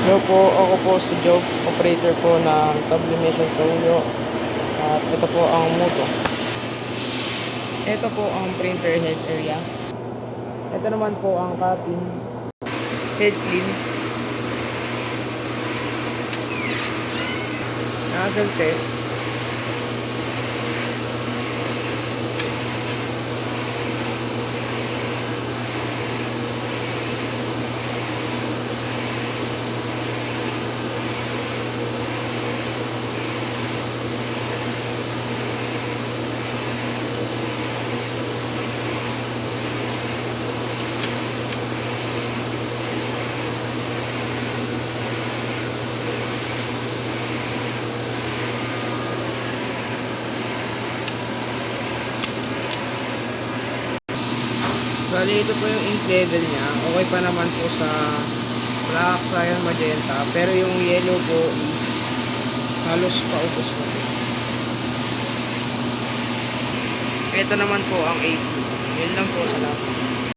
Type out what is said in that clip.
Hello po, ako po si Joe, operator po ng Sublimission Tonyo. At ito po ang moto. Ito po ang printer head area. Ito naman po ang cabin head clean. Nozzle test. Bali, ito po yung ink level niya. Okay pa naman po sa black, cyan, magenta. Pero yung yellow po is halos paubos na. Ito naman po ang 8. Yun lang po, salamat.